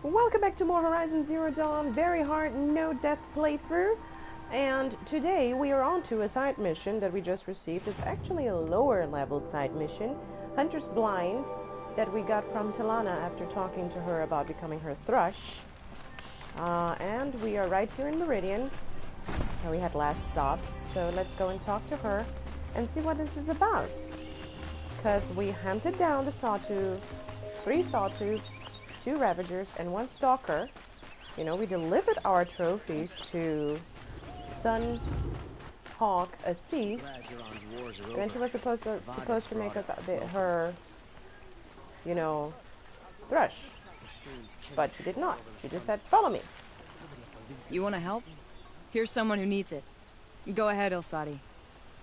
Welcome back to more Horizon Zero Dawn, very hard, no death playthrough. And today we are on to a side mission that we just received. It's actually a lower level side mission, Hunter's Blind, that we got from Tilana after talking to her about becoming her thrush. And we are right here in Meridian, where we had last stopped. So let's go and talk to her and see what this is about. Because we hunted down the sawtooth, 3 sawtooths, 2 Ravagers, and 1 Stalker. You know, we delivered our trophies to Sun Hawk Assis. And she was supposed to make us her, you know, thrush. But she did not. She just said, follow me. You want to help? Here's someone who needs it. Go ahead, Elsadi.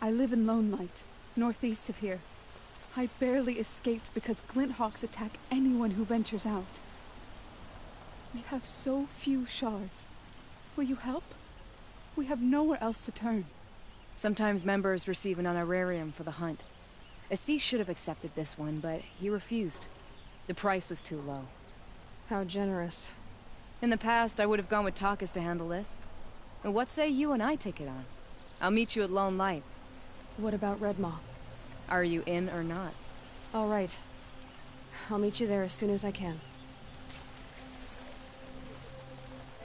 I live in Lone Light, northeast of here. I barely escaped because Glinthawks attack anyone who ventures out. We have so few shards. Will you help? We have nowhere else to turn. Sometimes members receive an honorarium for the hunt. Assis should have accepted this one, but he refused. The price was too low. How generous. In the past, I would have gone with Takas to handle this. And what say you and I take it on? I'll meet you at Lone Light. What about Redmaw? Are you in or not? All right. I'll meet you there as soon as I can.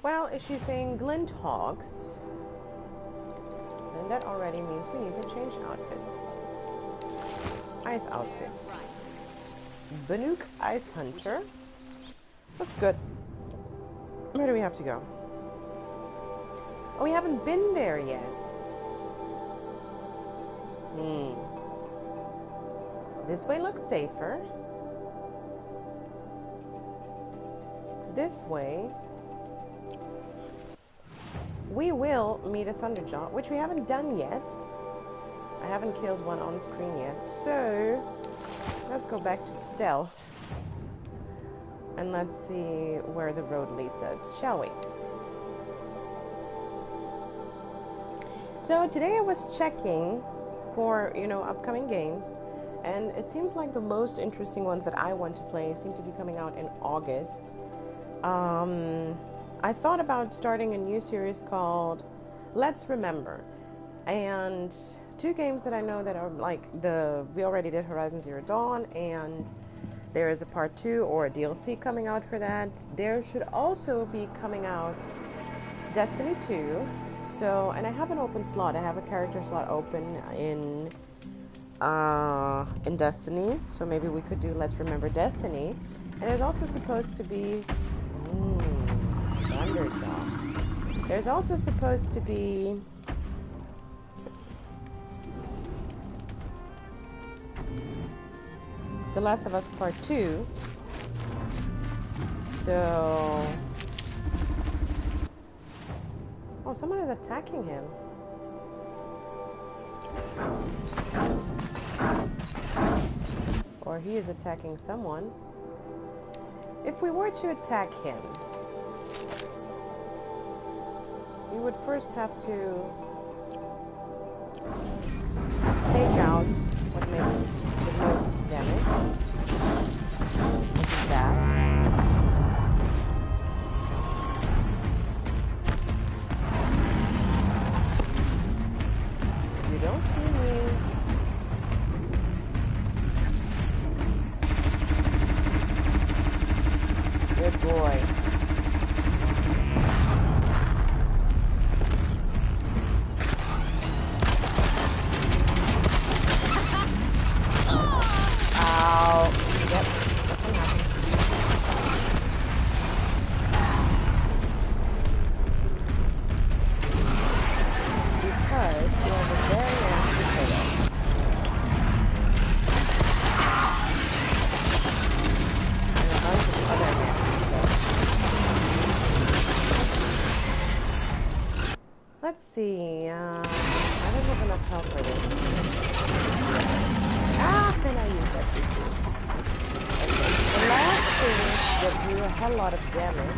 Well, if she's saying Glinthawks, then that already means we need to change outfits. Ice outfits. Banuk Ice Hunter. Looks good. Where do we have to go? Oh, we haven't been there yet. This way looks safer. This way we will meet a Thunderjaw, which we haven't done yet. I haven't killed one on screen yet, so let's go back to stealth and let's see where the road leads us, shall we? So today I was checking for, you know, upcoming games, and it seems like the most interesting ones that I want to play seem to be coming out in August. I thought about starting a new series called Let's Remember, and 2 games that I know that are like we already did Horizon Zero Dawn, and there is a part 2 or a DLC coming out for that. There should also be coming out Destiny 2. So, and I have an open slot. I have a character slot open in Destiny. So maybe we could do Let's Remember Destiny. And there's also supposed to be Thunderjaw. There's also supposed to be The Last of Us Part 2. So oh, someone is attacking him. Or he is attacking someone. If we were to attack him, we would first have to take out what makes the most damage. Which is that. Don't see me. Good boy. Ow. Yep, nothing happened. Because we have a very nasty potato. And a bunch of other nasty stuff. Let's see, I don't have enough health for this. Can I use that CC? Okay. The last thing that do a hell lot of damage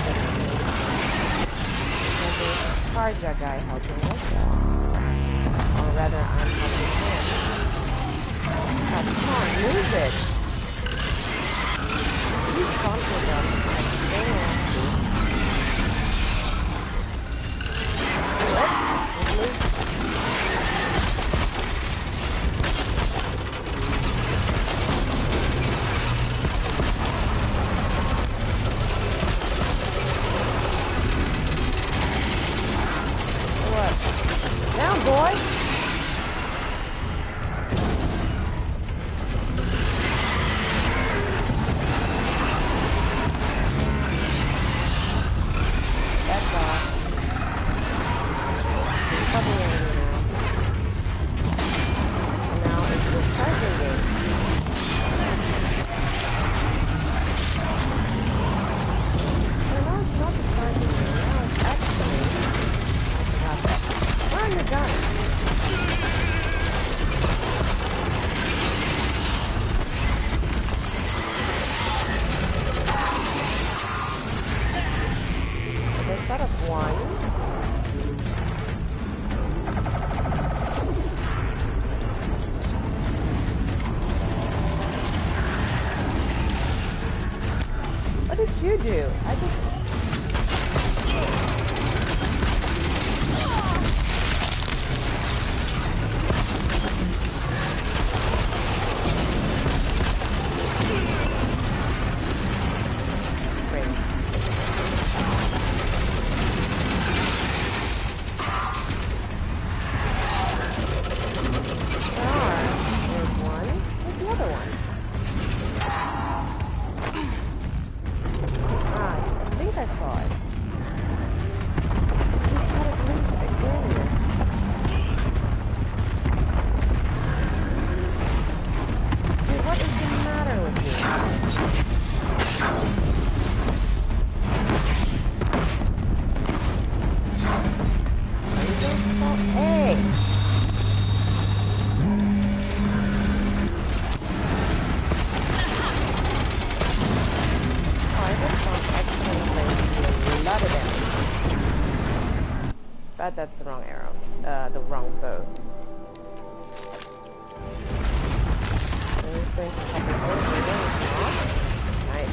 there's a Karja guy helping us. Or rather, I'm helping him. Come on, move it! These consoles are so nasty. Down, boy! That's off. He's probably angry now. And now it's the charging game. So now it's not the charging game. Now it's actually... I forgot that. Where are your guns? Okay, set up one. What did you do? I just... But that's the wrong arrow. The wrong bow. So I'm just going to pop it over there. Nice.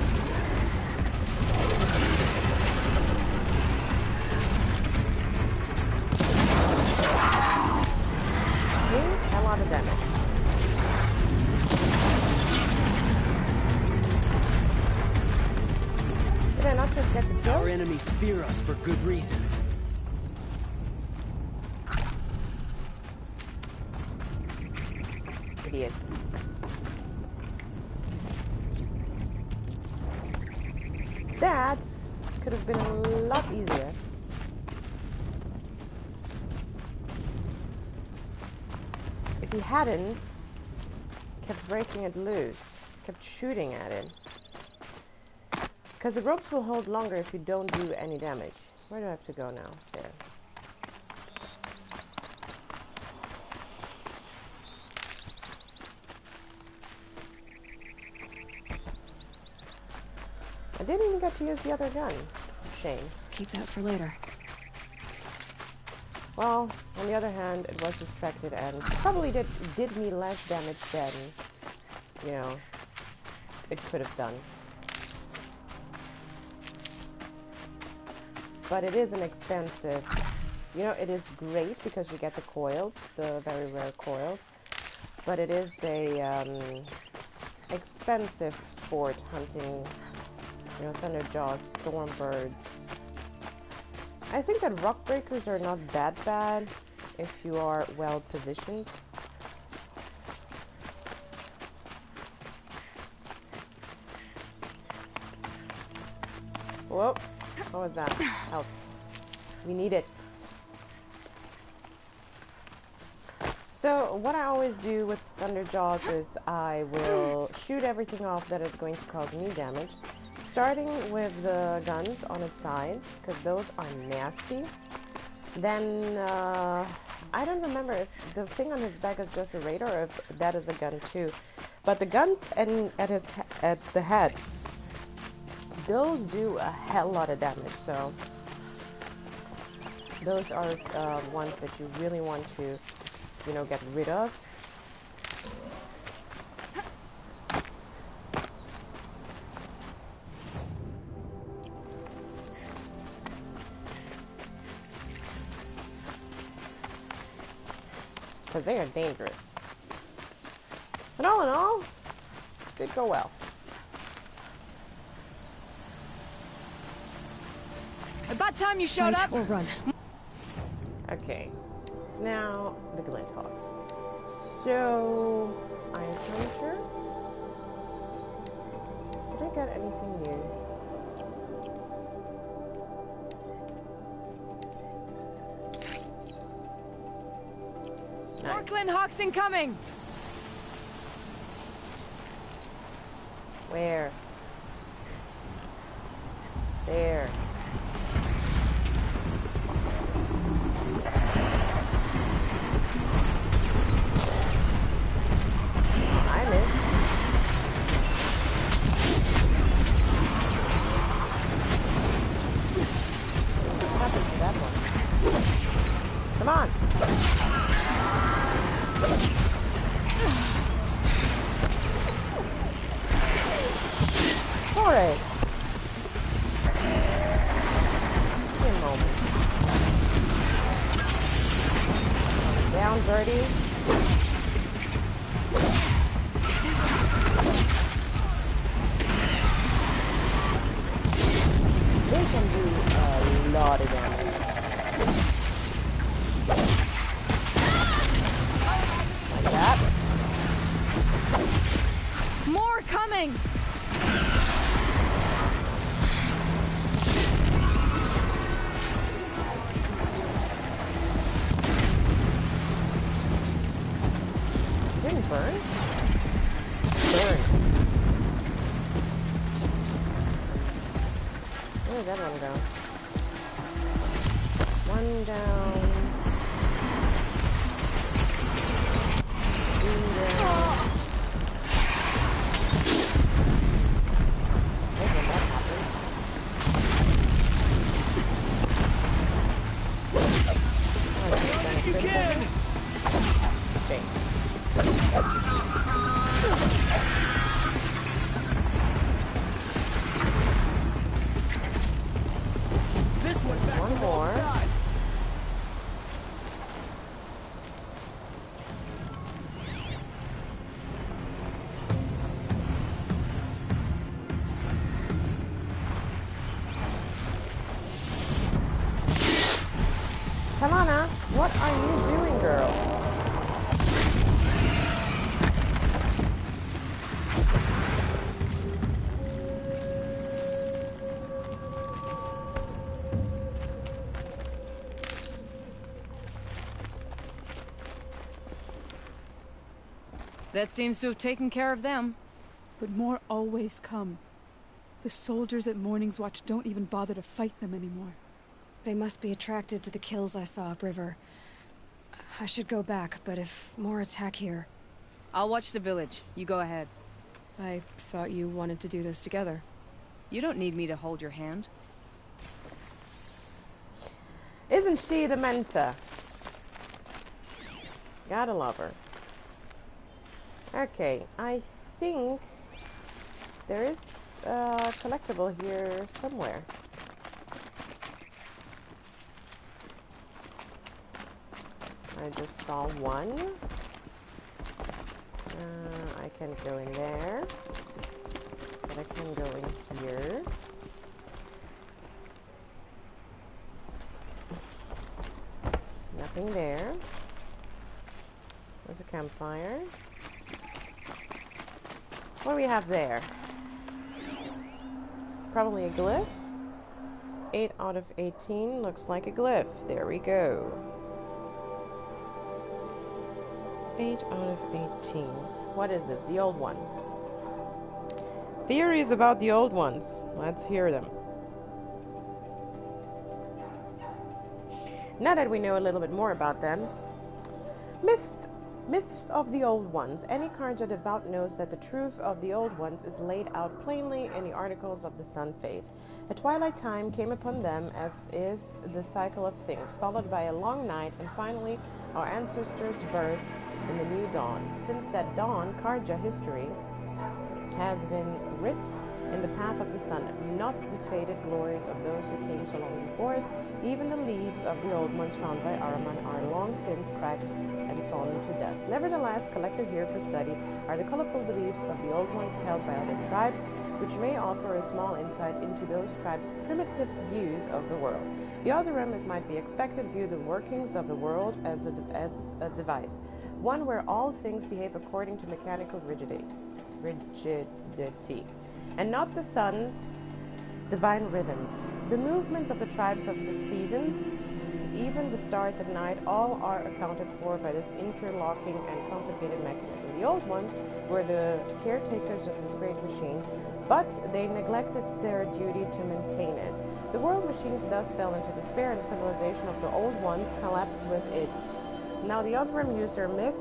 A lot of damage. Did I not just get the kill? Our enemies fear us for good reason. Idiot. That could have been a lot easier. If he hadn't kept breaking it loose, kept shooting at it. Because the ropes will hold longer if you don't do any damage. Where do I have to go now? There. I didn't even get to use the other gun. Shame. Keep that for later. Well, on the other hand, it was distracted and probably did me less damage than, you know, it could have done. But it is an expensive, you know, it is great because you get the coils, the very rare coils. But it is a expensive sport hunting, you know, thunderjaws, stormbirds. I think that rock breakers are not that bad if you are well positioned. Whoa, what was that? Help. We need it. So what I always do with thunderjaws is I will shoot everything off that is going to cause me damage. Starting with the guns on its sides, because those are nasty. Then, I don't remember if the thing on his back is just a radar or if that is a gun too. But the guns at the head, those do a hell lot of damage, so those are ones that you really want to, you know, get rid of. Because they are dangerous. But all in all, did go well. About time you showed up. Or run. Okay, now the Glyphs. So, Ice Hunter. Did I get anything new? More Glyphs incoming. Where? There. Come on. Alright. Give me a moment. Down, Birdie. They can do a lot of damage. Like that. More coming. Didn't burn? Burn. Where did that one go? One down. Two down. Maybe that happened. Oh, You can! Okay. This one back One to the more. side. Come on now. What are you doing, girl? That seems to have taken care of them. But more always come. The soldiers at Morning's Watch don't even bother to fight them anymore. They must be attracted to the kills I saw upriver. I should go back, but if more attack here... I'll watch the village. You go ahead. I thought you wanted to do this together. You don't need me to hold your hand. Isn't she the mentor? Gotta love her. Okay, I think there is a collectible here somewhere. I just saw one. I can go in there. But I can go in here. Nothing there. There's a campfire. What do we have there? Probably a glyph. 8 out of 18 looks like a glyph. There we go. 8 out of 18. What is this? The old ones. Theories about the old ones. Let's hear them. Now that we know a little bit more about them. Myths of the Old Ones. Any Karja devout knows that the truth of the Old Ones is laid out plainly in the articles of the Sun Faith. A twilight time came upon them, as is the cycle of things, followed by a long night, and finally our ancestors' birth in the new dawn. Since that dawn, Karja history has been writ in the path of the sun, not the faded glories of those who came so long before us. Even the leaves of the old ones found by Araman are long since cracked and fallen to dust. Nevertheless, collected here for study are the colorful beliefs of the old ones held by other tribes, which may offer a small insight into those tribes' primitive views of the world. The Oseram, as might be expected, view the workings of the world as a device, one where all things behave according to mechanical rigidity, and not the sun's divine rhythms. The movements of the tribes of the seasons, even the stars at night, all are accounted for by this interlocking and complicated mechanism. The old ones were the caretakers of this great machine, but they neglected their duty to maintain it. The world machines thus fell into despair, and the civilization of the old ones collapsed with it. Now the Osram use their myth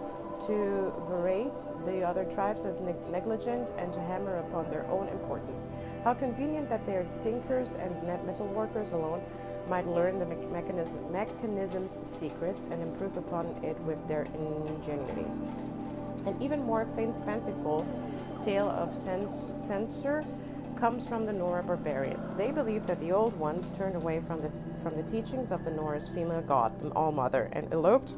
to berate the other tribes as negligent and to hammer upon their own importance. How convenient that their thinkers and metal workers alone might learn the mechanism's secrets and improve upon it with their ingenuity. An even more fanciful tale of censor comes from the Nora barbarians. They believe that the old ones turned away from the teachings of the Nora's female god, the All-Mother, and eloped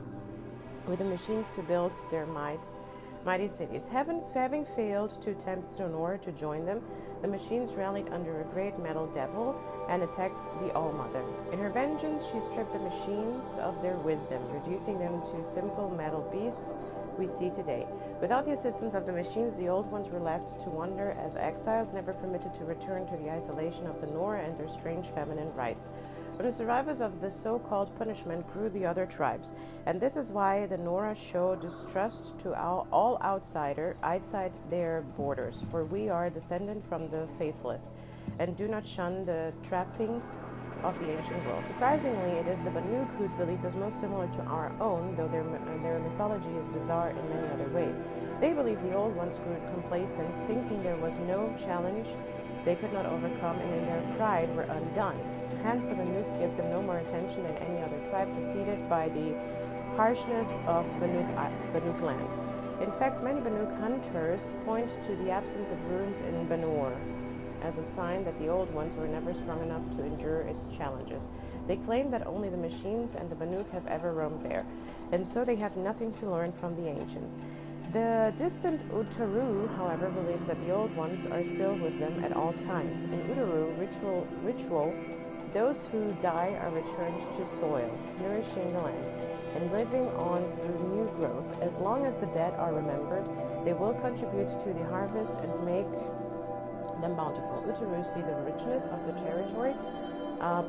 with the machines to build their mighty cities. Having failed to tempt Nora to join them, the machines rallied under a great metal devil and attacked the All-Mother. In her vengeance, she stripped the machines of their wisdom, reducing them to simple metal beasts we see today. Without the assistance of the machines, the old ones were left to wander as exiles, never permitted to return to the isolation of the Nora and their strange feminine rites. But the survivors of the so-called punishment grew the other tribes, and this is why the Nora show distrust to all outside their borders, for we are descended from the faithless, and do not shun the trappings of the ancient world. Surprisingly, it is the Banuk whose belief is most similar to our own, though their mythology is bizarre in many other ways. They believe the old ones grew complacent, thinking there was no challenge they could not overcome, and in their pride were undone. Hence, the Banuk give them no more attention than any other tribe, defeated by the harshness of Banuk land. In fact, many Banuk hunters point to the absence of ruins in Banur as a sign that the old ones were never strong enough to endure its challenges. They claim that only the machines and the Banuk have ever roamed there, and so they have nothing to learn from the ancients. The distant Utaru, however, believes that the old ones are still with them at all times. In Utaru ritual, those who die are returned to soil, nourishing the land, and living on through new growth. As long as the dead are remembered, they will contribute to the harvest and make them bountiful. Utaru see the richness of the territory.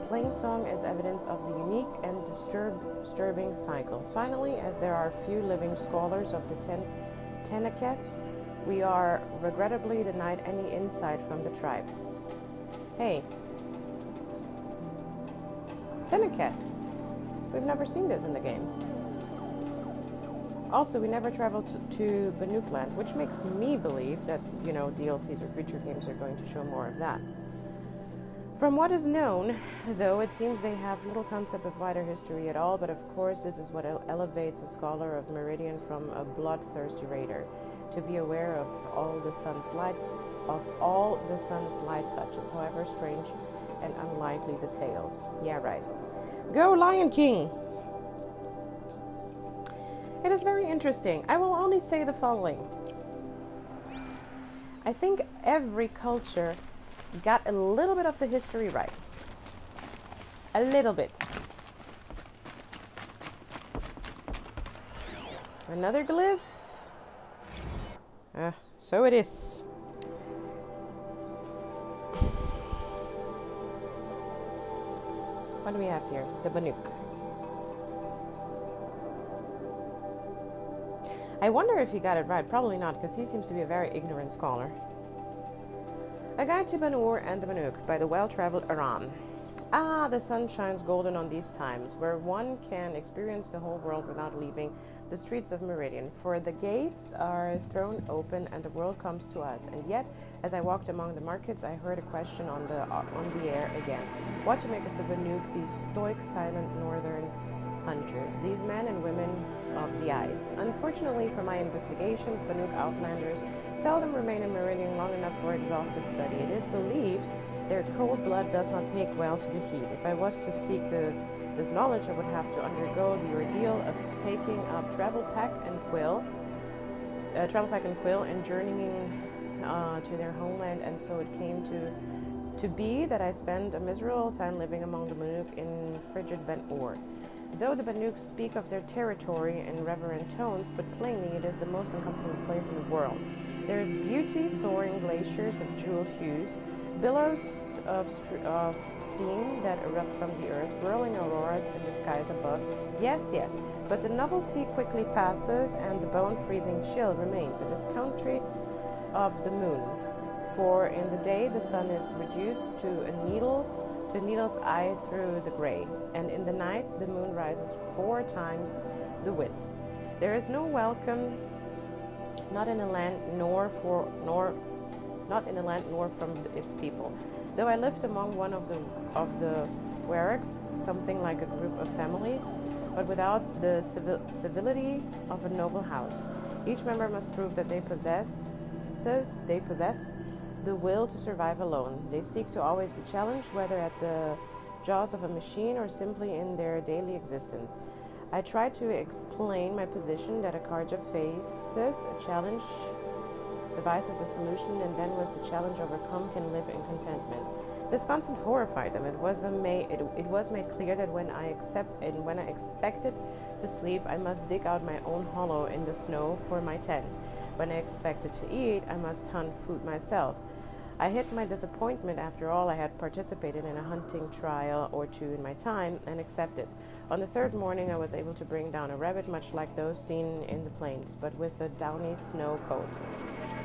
Plain song as evidence of the unique and disturbing cycle. Finally, as there are few living scholars of the Tenaketh, we are regrettably denied any insight from the tribe. Hey, Tenaketh. We've never seen this in the game. Also, we never traveled to Banuk land, which makes me believe that, DLCs or future games are going to show more of that. From what is known, though, it seems they have little concept of wider history at all, but of course this is what elevates a scholar of Meridian from a bloodthirsty raider, to be aware of all the sun's light touches, however strange and unlikely the tales. Yeah, right. Go, Lion King! It is very interesting. I will only say the following. I think every culture got a little bit of the history right. A little bit. Another glyph? So it is. What do we have here? The Banuk. I wonder if he got it right. Probably not, because he seems to be a very ignorant scholar. A Guide to Banur and the Banuk by the well-traveled Aram. Ah, the sun shines golden on these times, where one can experience the whole world without leaving the streets of Meridian. For the gates are thrown open and the world comes to us. And yet, as I walked among the markets, I heard a question on the air again. What to make of the Banuk, these stoic, silent northern hunters, these men and women of the ice? Unfortunately for my investigations, Banuk outlanders seldom remain in Meridian long enough for exhaustive study. It is believed their cold blood does not take well to the heat. If I was to seek this knowledge, I would have to undergo the ordeal of taking up travel pack and quill, and journeying to their homeland. And so it came to be that I spent a miserable time living among the Banuk in frigid Ben-Or. Though the Banuk speak of their territory in reverent tones, but plainly it is the most uncomfortable place in the world. There is beauty, soaring glaciers of jeweled hues, billows of steam that erupt from the earth, whirling auroras in the skies above. Yes, yes, but the novelty quickly passes and the bone-freezing chill remains. It is country of the moon, for in the day the sun is reduced to a needle's eye through the gray, and in the night the moon rises 4 times the width. There is no welcome, not in a land nor from its people. Though I lived among one of the Werricks, something like a group of families, but without the civility of a noble house. Each member must prove that they possess the will to survive alone. They seek to always be challenged, whether at the jaws of a machine or simply in their daily existence. I try to explain my position that a Karja faces a challenge, devises a solution, and then with the challenge overcome can live in contentment. This concept horrified them. It was made clear that when I expected to sleep, I must dig out my own hollow in the snow for my tent. When I expected to eat, I must hunt food myself. I hid my disappointment. After all, I had participated in a hunting trial or two in my time and accepted. On the 3rd morning, I was able to bring down a rabbit much like those seen in the plains, but with a downy snow coat.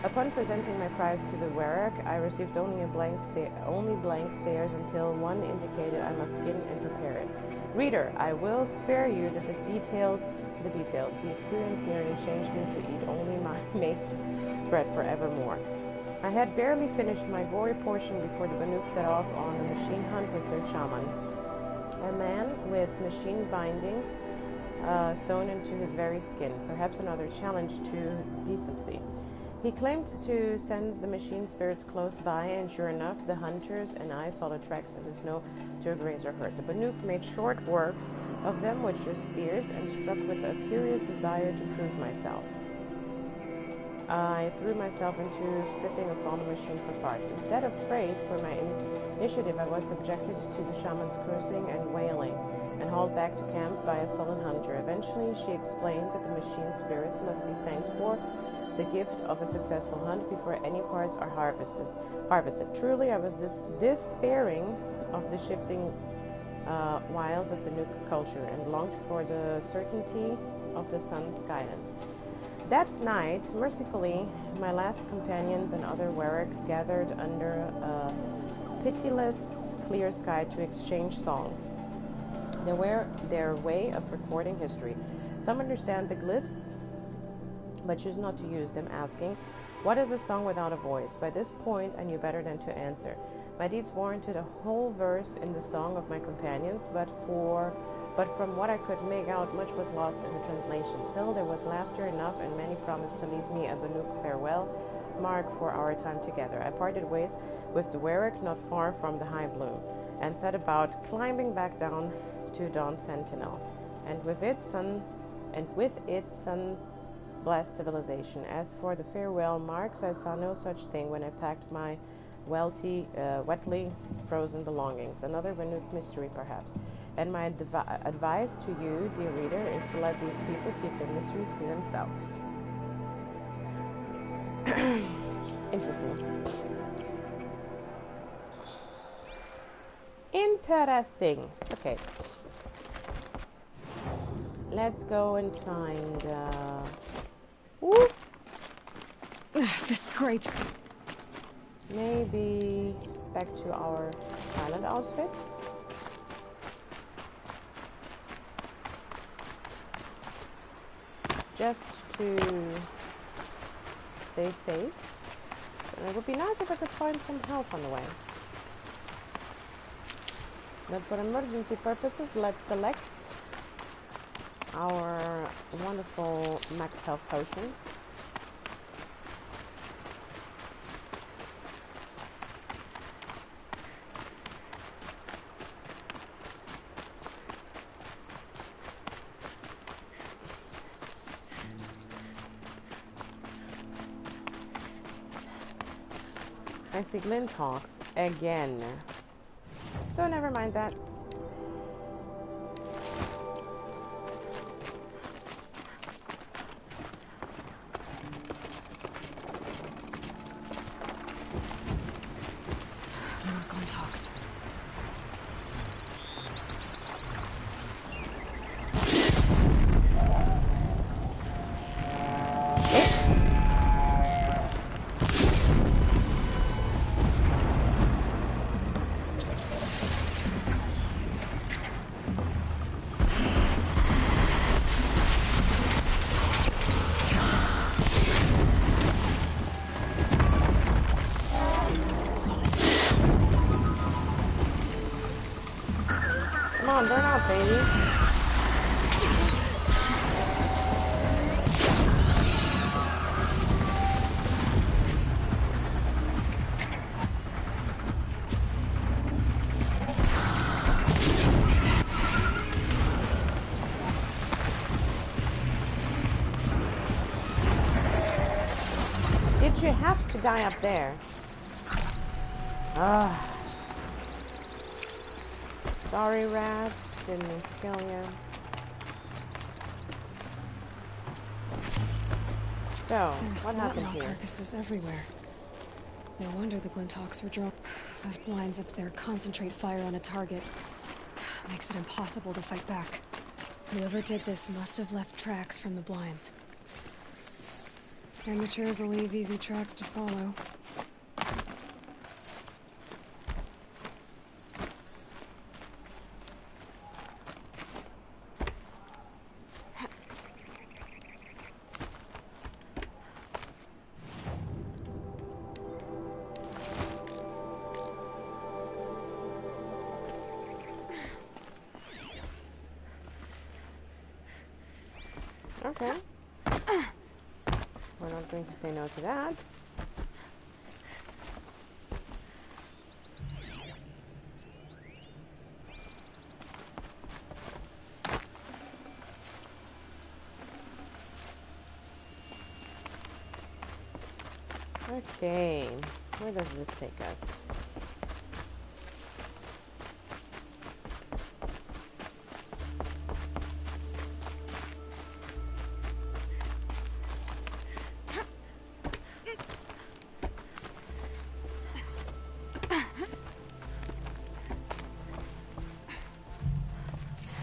Upon presenting my prize to the Werrick, I received only blank stares until one indicated I must skin and prepare it. Reader, I will spare you the details. The experience nearly changed me to eat only my mate's bread forevermore. I had barely finished my gory portion before the Banuk set off on a machine hunt with their shaman, a man with machine bindings sewn into his very skin, perhaps another challenge to decency. He claimed to sense the machine spirits close by, and sure enough, the hunters and I followed tracks in the snow to a grazer herd. The Banuk made short work of them with their spears and struck with a furious desire to prove myself. I threw myself into stripping of all the machine for parts. Instead of praise for my initiative, I was subjected to the shaman's cursing and wailing, and hauled back to camp by a sullen hunter. Eventually, she explained that the machine spirits must be thanked for the gift of a successful hunt before any parts are harvested. Truly, I was despairing of the shifting wilds of Banuk culture and longed for the certainty of the sun's guidance. That night, mercifully, my last companions and other Werrick gathered under a pitiless clear sky to exchange songs. They were their way of recording history. Some understand the glyphs, but choose not to use them, asking, "What is a song without a voice?" By this point, I knew better than to answer. My deeds warranted a whole verse in the song of my companions, but from what I could make out, much was lost in the translation. Still, there was laughter enough, and many promised to leave me a Banuk farewell mark for our time together. I parted ways with the Werrick not far from the High Bloom, and set about climbing back down to Dawn Sentinel, and with its sun-blessed civilization. As for the farewell marks, I saw no such thing when I packed my wetly frozen belongings. Another Banuk mystery, perhaps. And my advice to you, dear reader, is to let these people keep their mysteries to themselves. Interesting. Interesting. Okay. Let's go and find, This grapes. maybe back to our island outfits. just to stay safe. And it would be nice if I could find some health on the way. But for emergency purposes, let's select our wonderful max health potion. I see Glyphs again. So never mind that. More Glyphs. Come on, burn out, baby. Did you have to die up there? Ah. Sorry, rats. Didn't mean to kill you. So, what happened here? Carcasses everywhere. No wonder the Glyphs were drawn. Those blinds up there concentrate fire on a target. Makes it impossible to fight back. Whoever did this must have left tracks from the blinds. Amateurs will leave easy tracks to follow. Okay. We're not going to say no to that. Okay. Where does this take us?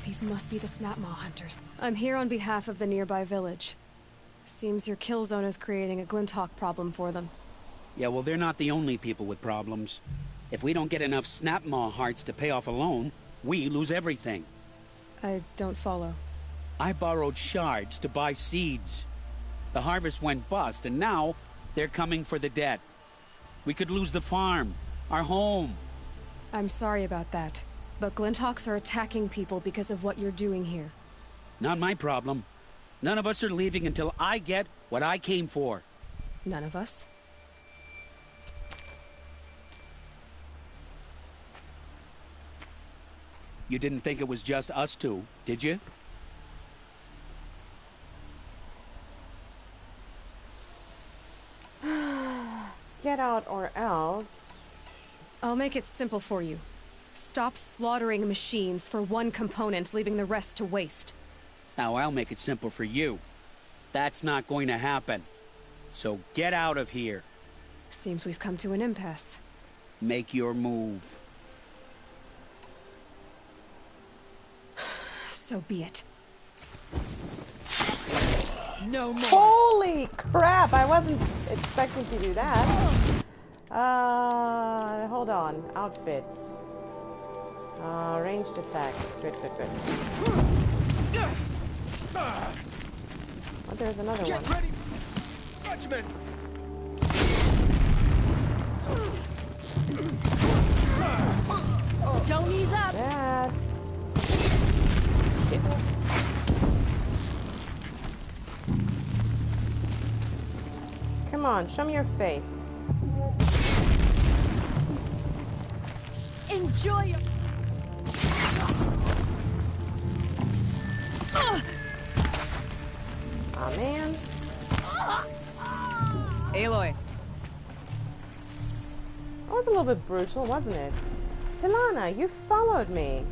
These must be the Snapmaw hunters. I'm here on behalf of the nearby village. Seems your kill zone is creating a Glyphs problem for them. Yeah, well, they're not the only people with problems. If we don't get enough Snapmaw hearts to pay off a loan, we lose everything. I don't follow. I borrowed shards to buy seeds. The harvest went bust, and now they're coming for the debt. We could lose the farm, our home. I'm sorry about that, but Glyphs are attacking people because of what you're doing here. Not my problem. None of us are leaving until I get what I came for. None of us? You didn't think it was just us two, did you? Get out or else. I'll make it simple for you. Stop slaughtering machines for one component, leaving the rest to waste. Now I'll make it simple for you. That's not going to happen. So get out of here. Seems we've come to an impasse. Make your move. So be it. No more. Holy crap! I wasn't expecting to do that. Hold on. Outfits. Ranged attack. Good, good, good. Oh, there's another one. Get ready! Dutchman! Don't ease up! Dad. Shit. Come on, show me your face. Enjoy your... Aw, man. Aloy. That was a little bit brutal, wasn't it? Tilana, you followed me.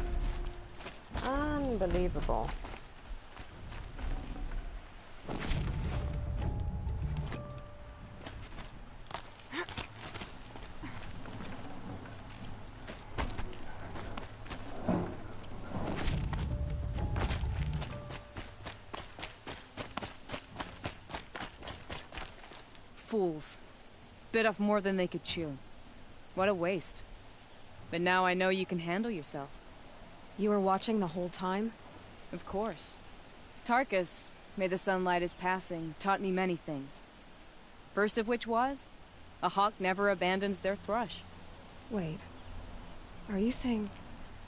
Unbelievable. Fools. Bit off more than they could chew. What a waste. But now I know you can handle yourself. You were watching the whole time? Of course. Tarkus, may the sunlight is passing, taught me many things. First of which was, a hawk never abandons their thrush. Wait. Are you saying...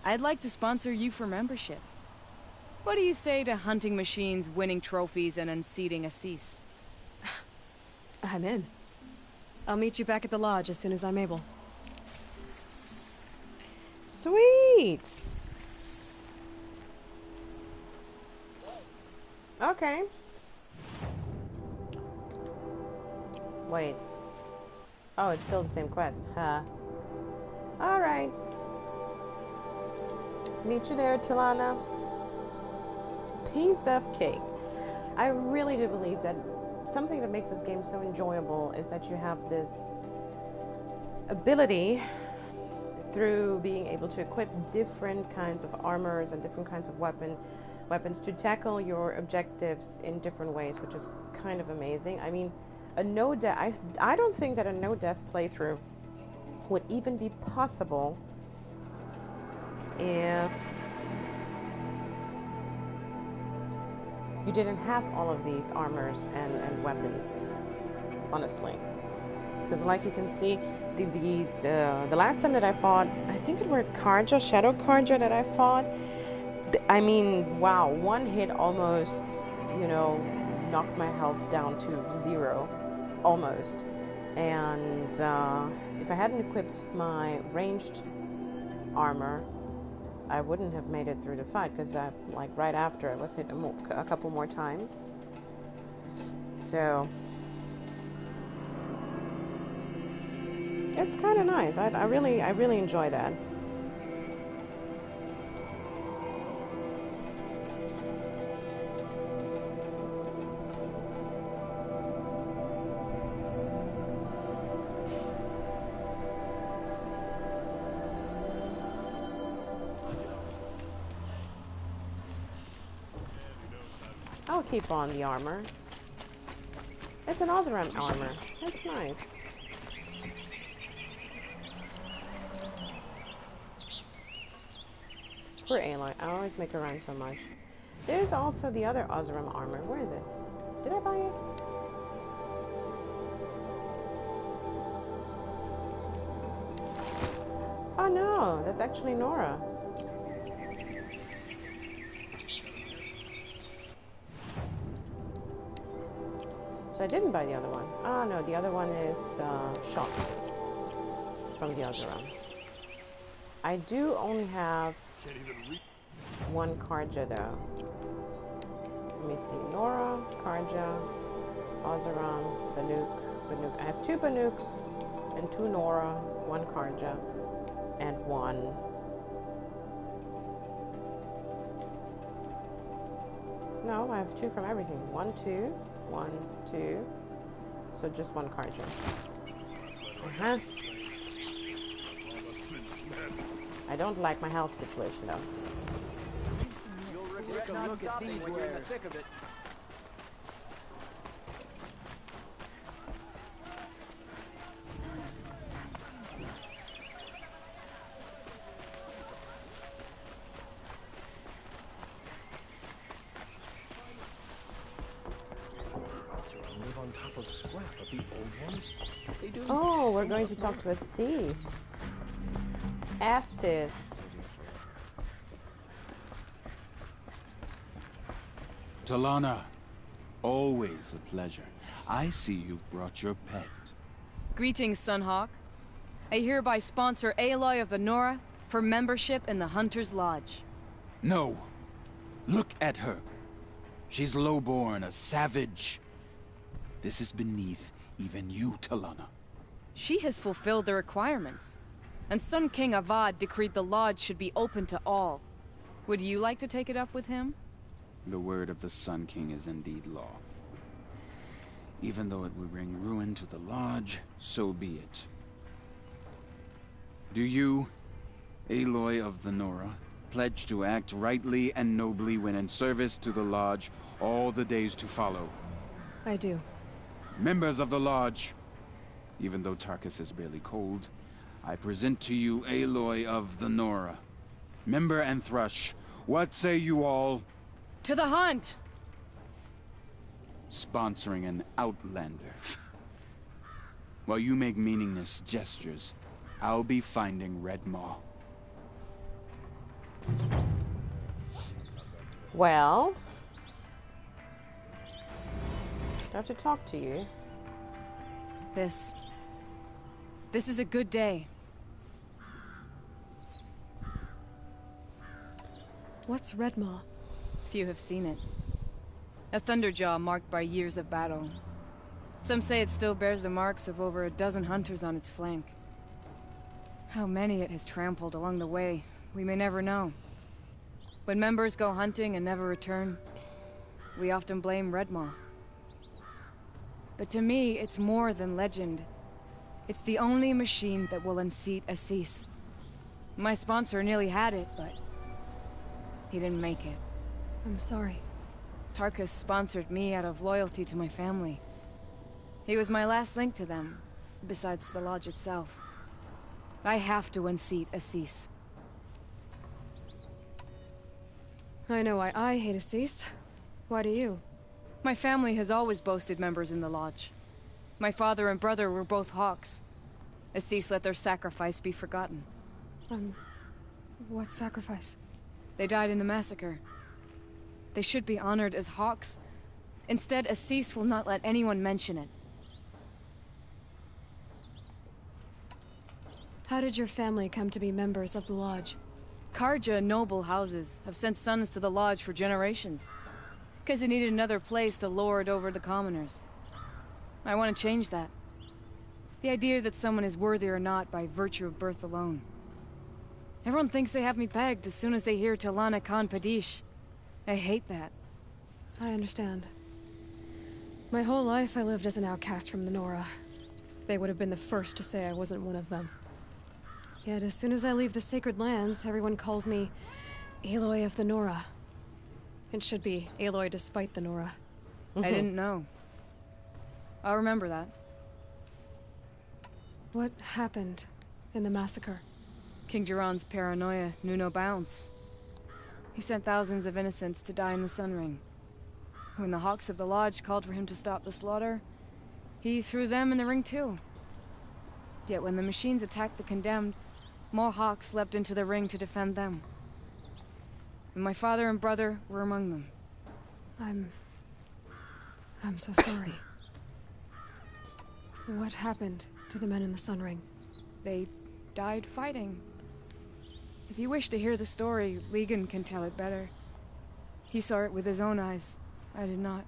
I'd like to sponsor you for membership. What do you say to hunting machines, winning trophies, and unseating Assis? I'm in. I'll meet you back at the lodge as soon as I'm able. Sweet. Okay. Wait. Oh, it's still the same quest, huh? Alright. Meet you there, Tilana. Piece of cake. I really do believe that something that makes this game so enjoyable is that you have this ability through being able to equip different kinds of armors and different kinds of weapons to tackle your objectives in different ways, which is kind of amazing. I mean, I don't think that a no-death playthrough would even be possible if you didn't have all of these armors and weapons, honestly. Because like you can see, the last time that I fought, I think it were Karja, Shadow Karja that I fought. I mean, wow, one hit almost, you know, knocked my health down to 0, almost. And if I hadn't equipped my ranged armor, I wouldn't have made it through the fight, because like right after I was hit a couple more times. So it's kind of nice. I really enjoy that. I'll keep on the armor. It's an Oseram armor. That's nice. Poor Aloy. I always make her run so much. There's also the other Oseram armor. Where is it? Did I buy it? Oh no, that's actually Nora. So I didn't buy the other one. Ah, no, the other one is Shock from the Oseram. I do only have one Karja though. Let me see. Nora, Karja, Oseram, Banuk. I have 2 Banuks and 2 Nora, 1 Karja, and 1. No, I have 2 from everything. 1, 2. 1, 2. So just 1 Karja. I don't like my health situation though. You'll regret not stopping when you're in the thick of it. of scrap of the old ones. They do. Oh, we're going to talk to Assis. Astis. Talana, always a pleasure. I see you've brought your pet. Greetings, Sunhawk. I hereby sponsor Aloy of the Nora for membership in the Hunter's Lodge. No. Look at her. She's lowborn, a savage. This is beneath even you, Talana. She has fulfilled the requirements. And Sun King Avad decreed the Lodge should be open to all. Would you like to take it up with him? The word of the Sun King is indeed law. Even though it would bring ruin to the Lodge, so be it. Do you, Aloy of the Nora, pledge to act rightly and nobly when in service to the Lodge all the days to follow? I do. Members of the Lodge, even though Tarkus is barely cold, I present to you Aloy of the Nora. Member and Thrush, what say you all? To the hunt! Sponsoring an outlander. While you make meaningless gestures, I'll be finding Red Maw. Well, I have to talk to you. This is a good day. What's Redmaw? Few have seen it. A thunderjaw marked by years of battle. Some say it still bears the marks of over a dozen hunters on its flank. How many it has trampled along the way, we may never know. When members go hunting and never return, we often blame Redmaw. But to me, it's more than legend. It's the only machine that will unseat Assis. My sponsor nearly had it, but he didn't make it. I'm sorry. Tarkus sponsored me out of loyalty to my family. He was my last link to them, besides the Lodge itself. I have to unseat Assis. I know why I hate Assis. Why do you? My family has always boasted members in the Lodge. My father and brother were both Hawks. Assis let their sacrifice be forgotten. What sacrifice? They died in the massacre. They should be honored as Hawks. Instead, Assis will not let anyone mention it. How did your family come to be members of the Lodge? Karja noble houses have sent sons to the Lodge for generations. Because they needed another place to lord over the commoners. I want to change that. The idea that someone is worthy or not by virtue of birth alone. Everyone thinks they have me pegged as soon as they hear Talana Khan Padish. I hate that. I understand. My whole life I lived as an outcast from the Nora. They would have been the first to say I wasn't one of them. Yet as soon as I leave the sacred lands, everyone calls me Aloy of the Nora. It should be Aloy despite the Nora. I didn't know. I'll remember that. What happened in the massacre? King Jiran's paranoia knew no bounds. He sent thousands of innocents to die in the Sun Ring. When the Hawks of the Lodge called for him to stop the slaughter, he threw them in the ring too. Yet when the machines attacked the condemned, more Hawks leapt into the ring to defend them. And my father and brother were among them. I'm so sorry. What happened to the men in the Sun Ring? They died fighting. If you wish to hear the story, Legan can tell it better. He saw it with his own eyes. I did not.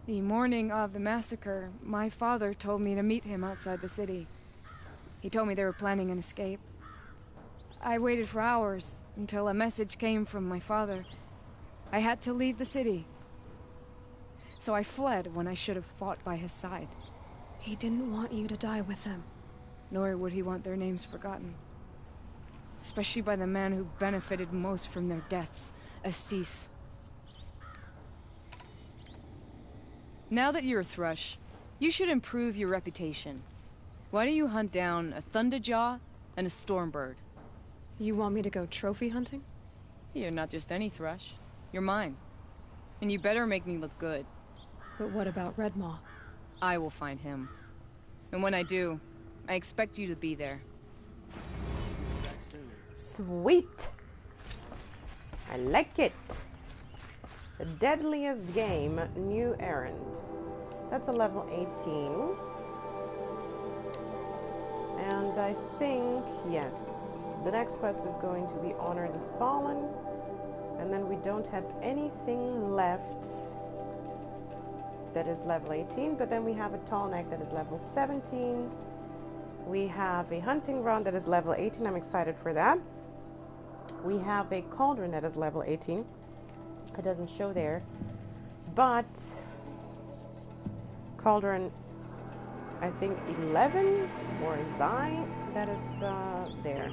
The morning of the massacre, my father told me to meet him outside the city. He told me they were planning an escape. I waited for hours, until a message came from my father. I had to leave the city. So I fled when I should have fought by his side. He didn't want you to die with them. Nor would he want their names forgotten. Especially by the man who benefited most from their deaths, Assis. Now that you're a Thrush, you should improve your reputation. Why don't you hunt down a Thunderjaw and a Stormbird? You want me to go trophy hunting? You're not just any Thrush. You're mine. And you better make me look good. But what about Redmaw? I will find him. And when I do, I expect you to be there. Sweet. I like it. The deadliest game, new errand. That's a level 18. And I think, yes, the next quest is going to be Honor the Fallen. And then we don't have anything left that is level 18, but then we have a tall neck that is level 17. We have a hunting rod that is level 18. I'm excited for that. We have a cauldron that is level 18. It doesn't show there, but cauldron, I think 11 or Zai, that is there.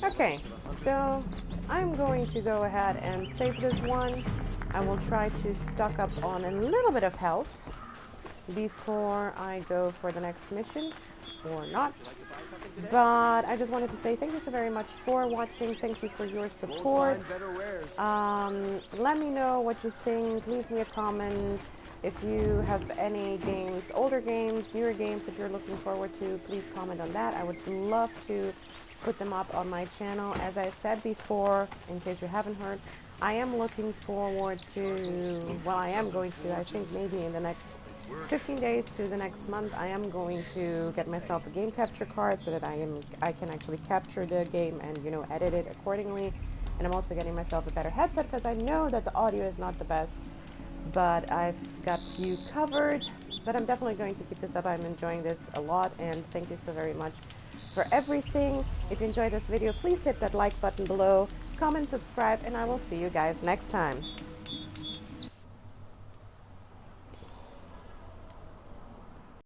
Okay, so I'm going to go ahead and save this one. I will try to stock up on a little bit of health before I go for the next mission, or not. But I just wanted to say thank you so very much for watching. Thank you for your support. Let me know what you think. Leave me a comment. If you have any games, older games, newer games that you're looking forward to, please comment on that. I would love to put them up on my channel. As I said before, in case you haven't heard, I am looking forward to, well, I am going to, I think maybe in the next 15 days to the next month, I am going to get myself a game capture card so that I can actually capture the game and, you know, edit it accordingly. And I'm also getting myself a better headset because I know that the audio is not the best, but I've got you covered. But I'm definitely going to keep this up. I'm enjoying this a lot, and thank you so very much for everything. If you enjoyed this video, please hit that like button below, comment, subscribe, and I will see you guys next time.